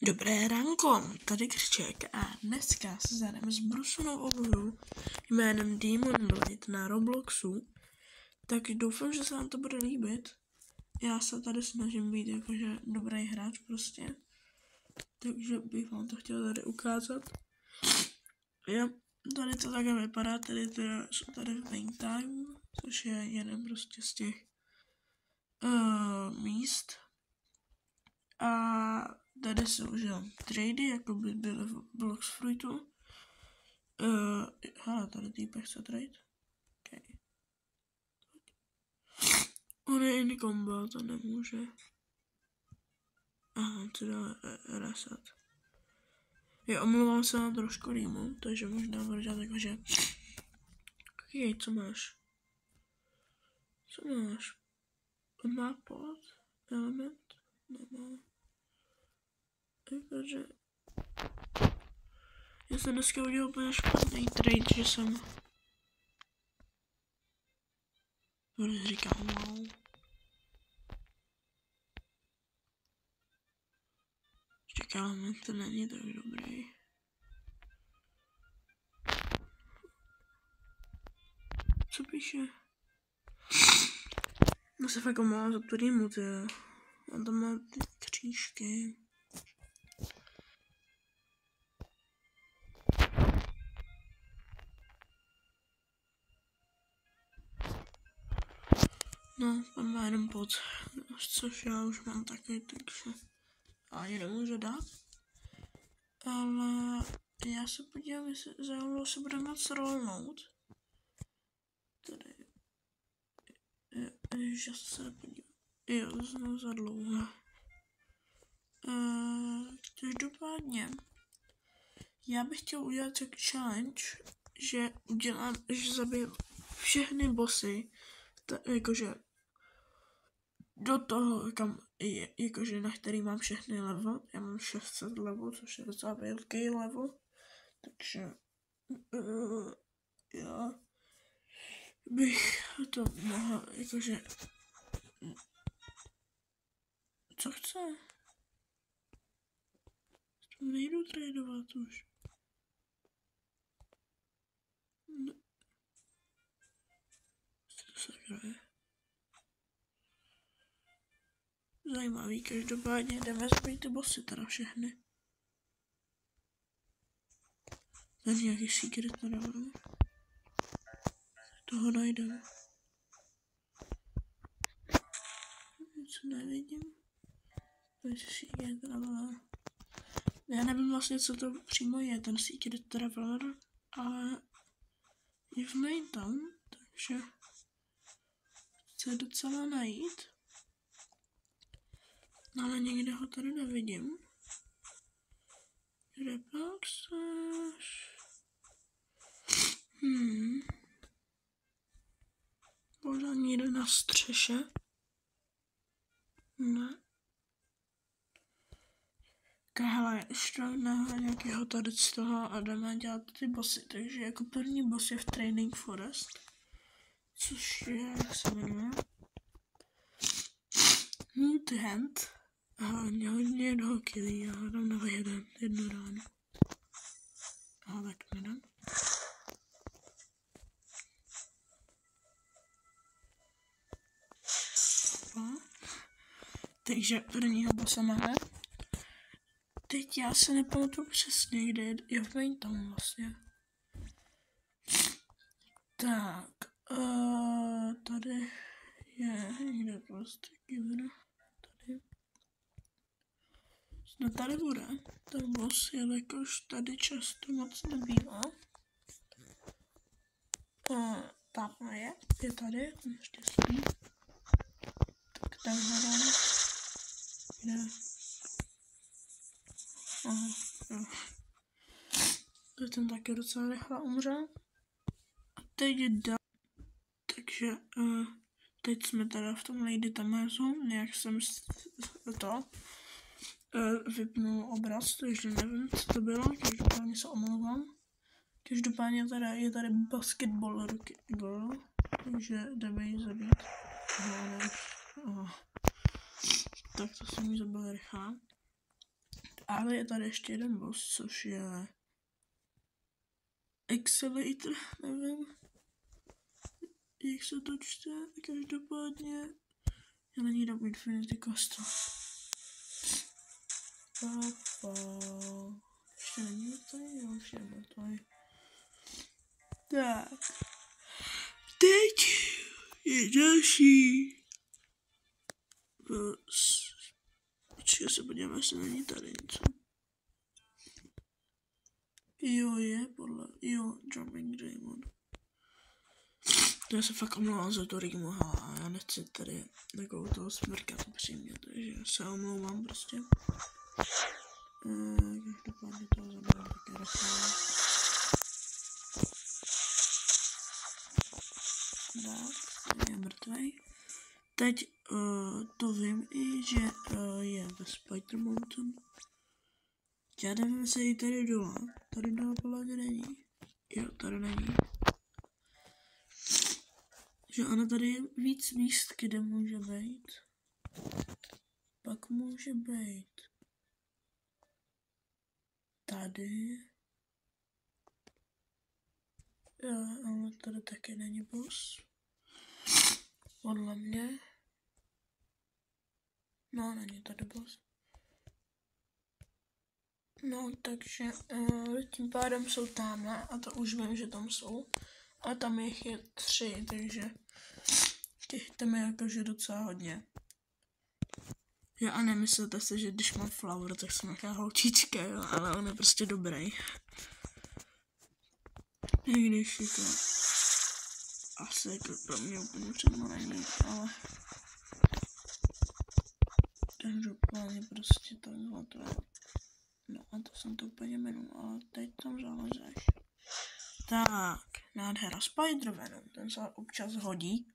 Dobré ránko, tady Křček a dneska se zahrajeme s Brusunovou hru jménem Demon Blade na Robloxu, takže doufám, že se vám to bude líbit. Já se tady snažím být jakože dobrý hráč prostě, takže bych vám to chtěl tady ukázat. Jo, tady to takhle vypadá, jsou tady v main time, což je jeden prostě z těch míst. A tady jsou, že trady, jako by byly v Blox Fruitu. Hele, tady týpek chce trade. Okay. On je in combo, to nemůže. Aha, co dá reset. Jo, omlouvám se na trošku rýmu, takže možná budu dělat jakože... Okay, co máš? Co máš? On má pod? Element? Nemá. Jakože... Já jsem dneska udělal úplně špatný trade, že jsem... Bude říkám, wow. Čekáme, to není tak dobrý. Co píše? No se fakt omlouvám za tu rýmu, tyjo. On tam má ty křížky. No, on má jeden pod, což já už mám taky, takže ani nemůžu dát. Ale já se podívám, jestli za se bude moc rollnout. Tady. Já se podívám. Jo, to jsem za dlouho. Každopádně, já bych chtěl udělat tak challenge, že zabiju všechny bossy, jakože do toho, kam jakože na který mám všechny level. Já mám 600 level, což je docela velký level. Takže já bych to mohl, jakože... Co chce? Nejdu tradovat už. No. Co se hraje? Zajímavý, každopádně jdeme zbýt ty bossy teda všechny. Tady nějaký secret teda. Toho najdeme. Něco nevidím. Já nevím vlastně, co to přímo je, ten Secret Traveler, ale je v main town, takže chci docela najít. Ale nikde ho tady nevidím. Kde pak seš? Možná někde na střeše. Ne. Hele, ještě náhle nějakého tady z toho a jdeme dělat ty bossy, takže jako první boss je v Training Forest, což je, jak se jmenuje, Mutahant. A hodně jednoho killí, já dám na jednu ránu. A tak nedám. Takže prvního bossa máme. Teď já se nepamatuju přesně, kde je v main town vlastně. Tak, tady je někde prostě Givena. Tady. No tady bude. Ten boss, jelikož tady často moc nebývá. Tam je tady, ještě spí. Tak tam hledám. Kde? Aha, jo. To ten taky docela rychle umřel. A teď jde. Takže teď jsme teda v tom Lady Tamezu, nějak jsem to vypnul obraz, takže nevím, co to bylo, každopádně se omlouvám. Každopádně teda je tady Basketball Girl, takže jdeme ji zabít. Aha. Tak to jsem ji zabil rychle. Ale je tady ještě jeden boss, což je Accelerator, nevím, jak se to čte, každopádně já na ní dám Infinity Castle. Ještě není mrtvý? Jo, už je mrtvý. Tak. Teď je další boss. Počkej, se podíváme, jestli není tady něco. Jo, je podle... Jo, Jumping Demon. Já se fakt omlouvám za to rýmu, a já nechci tady takovou toho smrkat upřímně, takže se omlouvám prostě. Každopádně toho zabiju taky rychle. Tak, je mrtvej. Teď to vím i, že je ve Spider Mountain. Já nevím, jestli je tady dole. Tady dole podle mě není. Jo, tady není. Že ano, tady je víc míst, kde může být. Pak může být tady. Jo, ale tady taky není boss. Podle mě. No, není tady boss. No, takže tím pádem jsou tamhle a to už vím, že tam jsou. A tam jich je 3, takže těch tam je jakože docela hodně. Jo, a nemyslete si, že když mám Flower, tak jsem nějaká holčička, jo, ale on je prostě dobrý. I když je to asi jako pro mě úplně třeba není, ale každopádně prostě takhle to je. No a to jsem to úplně minul, ale teď tam zalezeš. Tak, nádhera Spider-Venom, ten se občas hodí.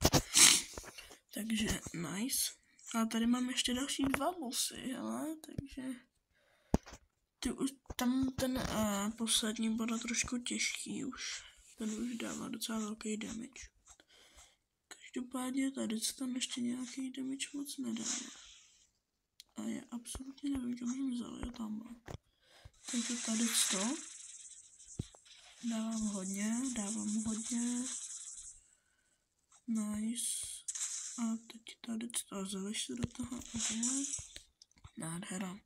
Takže nice. A tady mám ještě další 2 bossy, hele, takže tam ten poslední bude trošku těžký už. Ten už dává docela velký damage. Každopádně tady se tam ještě nějaký damage moc nedává. A já absolutně nevím, čemu jsem vzal, jo, tamhle. Takže tady to dávám hodně. Nice. A teď tady to zaleš se do toho a tohle. Nádhera.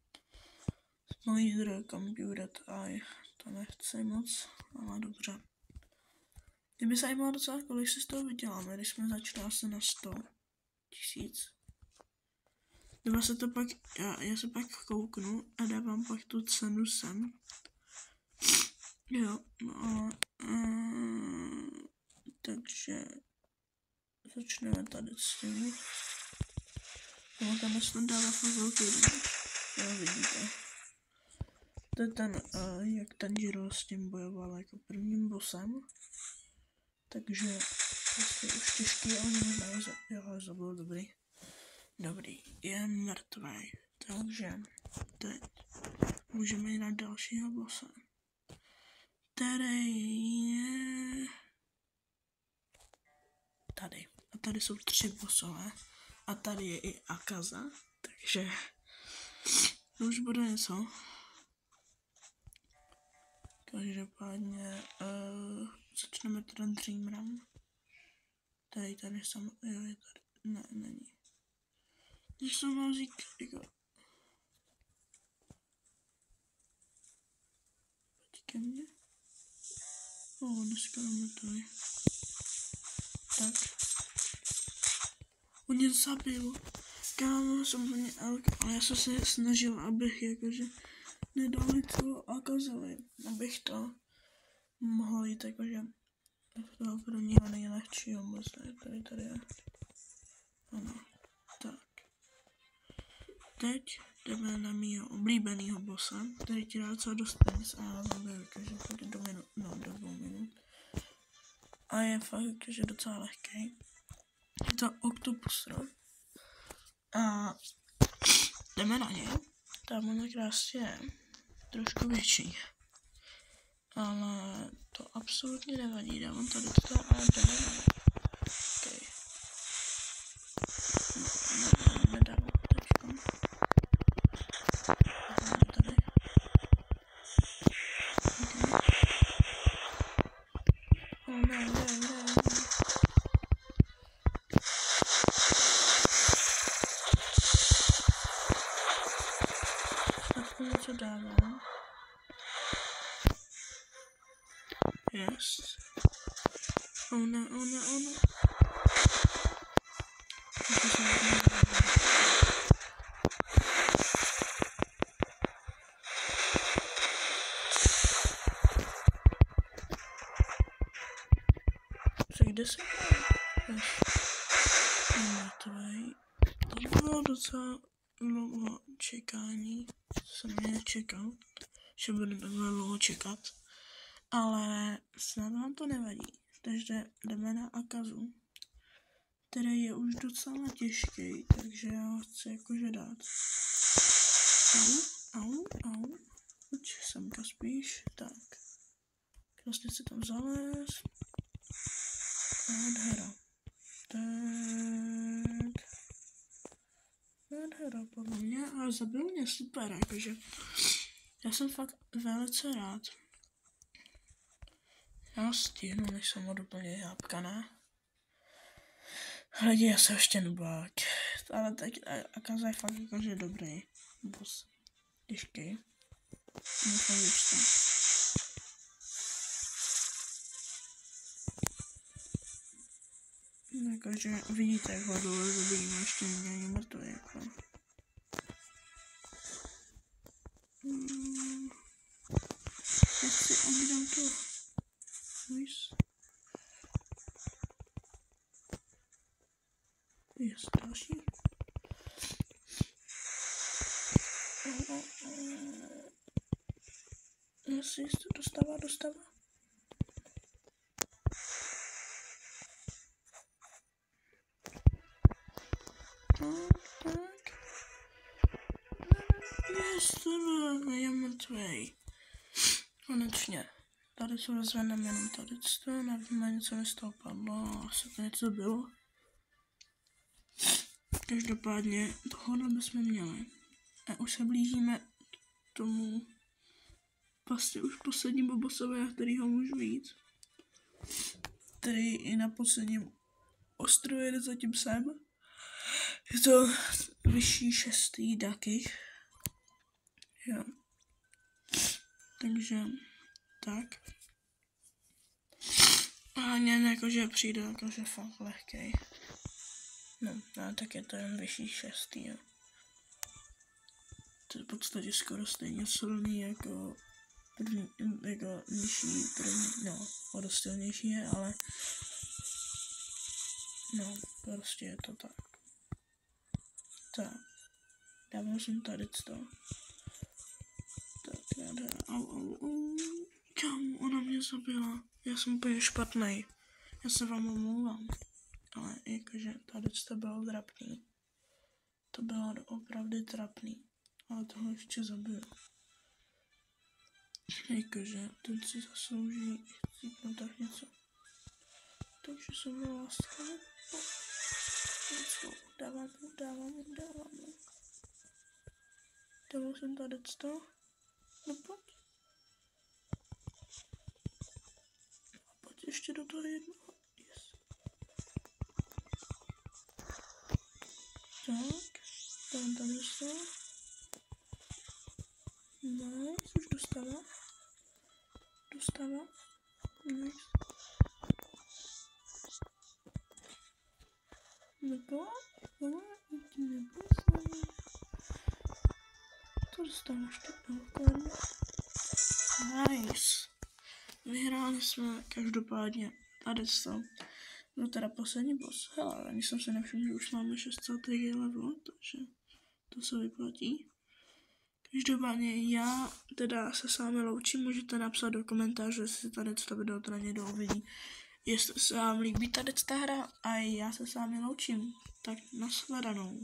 Mojí zdroje computer AI. To nechci moc, ale dobře. Kdyby se zajímalo docela, kolik si z toho vyděláme, když jsme začali asi na 100 000. Nebo se to pak, já se pak kouknu a dávám pak tu cenu sem. Jo, no takže začneme tady s tím. No, tam jsme dává fakt velký damage. Jo, vidíte. To je ten, jak Tanjiro s tím bojoval jako prvním bossem. Takže prostě už těžký, ale možná zabil dobrý. Dobrý, je mrtvý. Takže teď můžeme jít na dalšího bossa. Tady je... Tady. A tady jsou 3 bossové. A tady je i Akaza. Takže už bude něco. Každopádně začneme ten Dreamram. Tady sam, jo, je tady, ne, není. Když jsem vám říkal, jako... Pojď ke mně. Dneska máme tady. Tak. On mě zabil. Kámo, jsem úplně ale já jsem se snažil, abych jakože nedali to Akazovi, abych to mohl jít jakože toho prvního nejlehčího bossa, tady je. Ano, tak. Teď jdeme na mýho oblíbenýho bossa, který ti dá docela dost peněz a já zabiju jakože půjde do 2 minut. A je fakt jakože docela lehký. Je to Octopus, no? A jdeme na něj. Tam on krásně trošku větší. Ale to absolutně nevadí, dávám tady to a jdeme na něj. Okay. No, nedávám teďkom. Tady. něco dávám. Yes. Ona. Kde se? Yes. To bylo docela dlouho čekání. Jsem nečekal, že budu takhle dlouho čekat. Ale snad vám to nevadí. Takže jdeme na Akazu, který je už docela těžký, takže já ho chci jakože dát. Au. Pojď semka spíš. Tak. Krásně se tam zalez. Nádhera. Tak. Nádhera podle mě, ale zabil mě super, jakože. Já jsem fakt velice rád. Já stihnu, než jsem od úplně jápkaná. Lidi, já jsem ještě nubák. Ale teď Akaza je fakt jakože dobrý. Boss. Těžký. Musím vyčtat. Jakože vidíte, jak ho dole zabijím, ještě není mrtvý, jako. Já si obydám to. Nice. Jest další. Jestli to dostává. Tak. Je mrtvej. Konečně. Tady se rozvedneme jenom tady to, nevíme, něco mi z toho padlo, asi to něco bylo. Každopádně tohle bychom měli. A už se blížíme k tomu vlastně už poslednímu bossovi, na kterýho můžu jít. Který i na posledním ostrově, kde zatím jsem. Je to vyšší 6. Daky. Jo. Takže tak. A jen jakože přijde jakože fakt lehkej. No, tak je to jen vyšší 6. Jo. To je v podstatě skoro stejně silný jako první, jako nižší první, no, o dost silnější je, ale no, prostě je to tak. Tak, dával jsem tady to. Tak, já jde, au. Kam, ona mě zabila. Já jsem úplně špatnej. Já se vám omlouvám. Ale jakože tady to bylo trapný. To bylo opravdu trapný. Ale tohle ještě zabiju. Jakože ten si zaslouží chcípnout tak něco. Takže jsem byl laskavý. Dávám mu. Dával jsem tady to. No pojď. A pojď ještě do toho jednoho. Yes. Tak. Dám tady to. Nice, už dostává. Nice. Nebo? To dostáváš to okladně. Nice. Vyhráli jsme každopádně. Tady to. No teda poslední boss. Hele, ani jsem se nevšiml, že už máme 60. level, takže to se vyplatí. Každopádně já teda se s vámi loučím, můžete napsat do komentáře, jestli tady to video teda někdo uvidí. Jestli se vám líbí tady ta hra a já se s vámi loučím, tak nashledanou.